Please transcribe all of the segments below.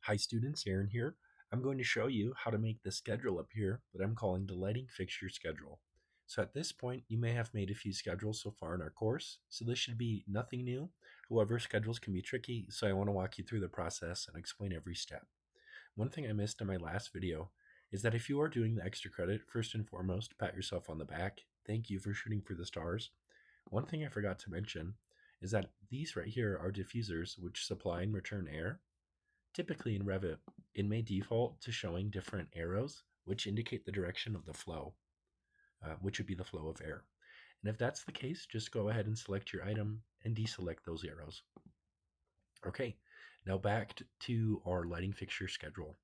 Hi students, Aaron here. I'm going to show you how to make the schedule up here that I'm calling the lighting fixture schedule. So at this point, you may have made a few schedules so far in our course, so this should be nothing new. However, schedules can be tricky, so I want to walk you through the process and explain every step. One thing I missed in my last video is that if you are doing the extra credit, first and foremost, pat yourself on the back. Thank you for shooting for the stars. One thing I forgot to mention is that these right here are diffusers which supply and return air. Typically in Revit, it may default to showing different arrows which indicate the direction of the flow, which would be the flow of air. And if that's the case, just go ahead and select your item and deselect those arrows. Okay, now back to our lighting fixture schedule.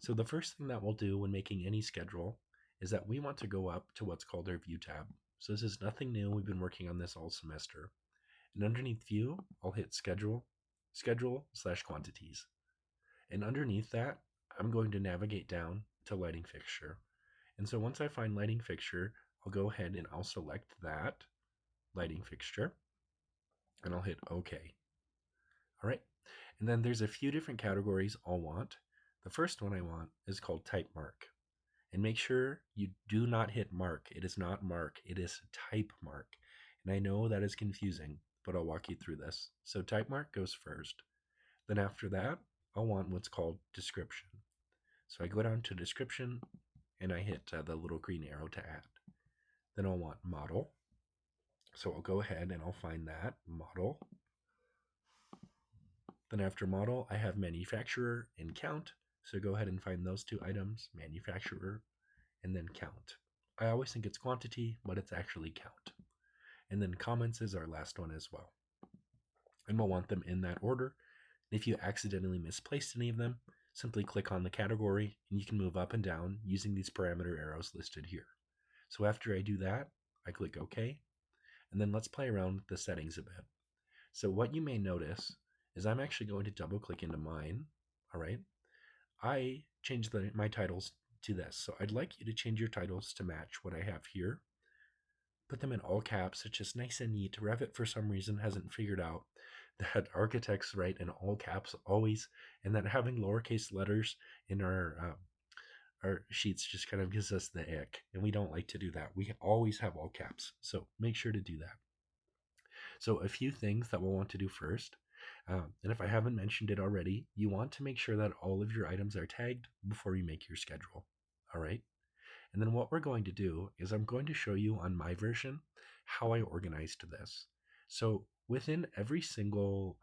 So the first thing that we'll do when making any schedule is that we want to go up to what's called our View tab. So this is nothing new. We've been working on this all semester. And underneath View, I'll hit Schedule/Quantities. And underneath that, I'm going to navigate down to lighting fixture. And so once I find lighting fixture, I'll go ahead and I'll select that lighting fixture and I'll hit OK. All right. And then there's a few different categories I'll want. The first one I want is called type mark. And make sure you do not hit mark. It is not mark, it is type mark. And I know that is confusing, but I'll walk you through this. So type mark goes first. Then after that, I'll want what's called description. So I go down to description and I hit the little green arrow to add. Then I'll want model. So I'll go ahead and I'll find that model. Then after model, I have manufacturer and count. So go ahead and find those two items, manufacturer and then count. I always think it's quantity, but it's actually count. And then comments is our last one as well. And we'll want them in that order. If you accidentally misplaced any of them, simply click on the category and you can move up and down using these parameter arrows listed here. So after I do that, I click OK, and then let's play around with the settings a bit. So what you may notice is I'm actually going to double click into mine. All right. I changed my titles to this. So I'd like you to change your titles to match what I have here. Put them in all caps. It's just nice and neat. Revit, for some reason, hasn't figured out that architects write in all caps always, and that having lowercase letters in our sheets just kind of gives us the ick, and we don't like to do that. We always have all caps, so make sure to do that. So a few things that we'll want to do first, and if I haven't mentioned it already, you want to make sure that all of your items are tagged before you make your schedule. All right. And then what we're going to do is I'm going to show you on my version how I organized this. So within every single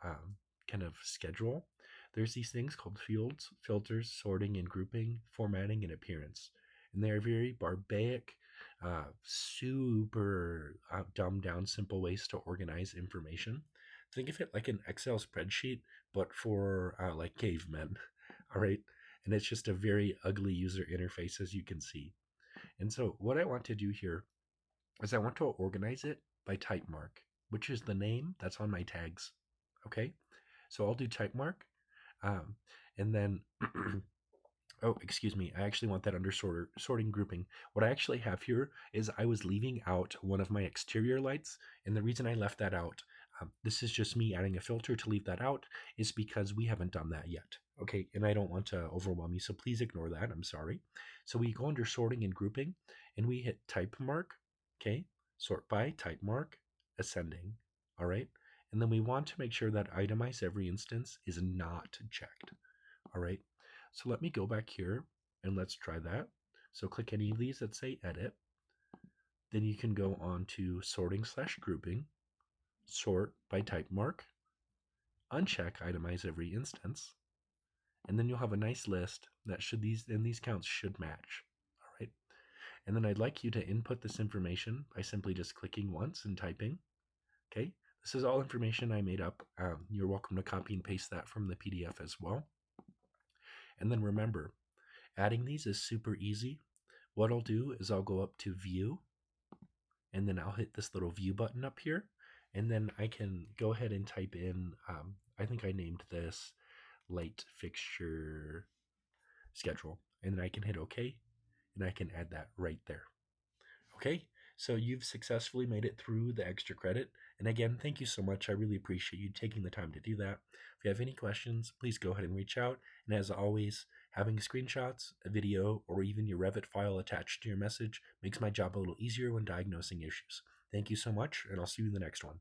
kind of schedule, there's these things called fields, filters, sorting and grouping, formatting, and appearance. And they're very barbaric, super dumbed down, simple ways to organize information. Think of it like an Excel spreadsheet, but for like cavemen. All right. And it's just a very ugly user interface, as you can see. And so what I want to do here is I want to organize it by type mark, which is the name that's on my tags. Okay, so I'll do type mark. And then, oh, excuse me, I actually want that under sorting grouping. What I actually have here is I was leaving out one of my exterior lights. And the reason I left that out, this is just me adding a filter to leave that out, is because we haven't done that yet. Okay, and I don't want to overwhelm you, so please ignore that. I'm sorry. So we go under sorting and grouping, and we hit type mark. Okay, sort by type mark, ascending. All right, and then we want to make sure that itemize every instance is not checked. All right, so let me go back here and let's try that. So click any of these that say edit. Then you can go on to sorting/grouping, sort by type mark, uncheck itemize every instance, and then you'll have a nice list that these counts should match. All right. And then I'd like you to input this information by simply just clicking once and typing. Okay. This is all information I made up. You're welcome to copy and paste that from the PDF as well. And then remember, adding these is super easy. What I'll do is I'll go up to View, and then I'll hit this little View button up here, and then I can go ahead and type in, I think I named this light fixture schedule, and then I can hit OK, and I can add that right there. Okay, So you've successfully made it through the extra credit. And again, thank you so much. I really appreciate you taking the time to do that. If you have any questions, please go ahead and reach out. And as always, having screenshots, a video, or even your Revit file attached to your message makes my job a little easier when diagnosing issues. Thank you so much, and I'll see you in the next one.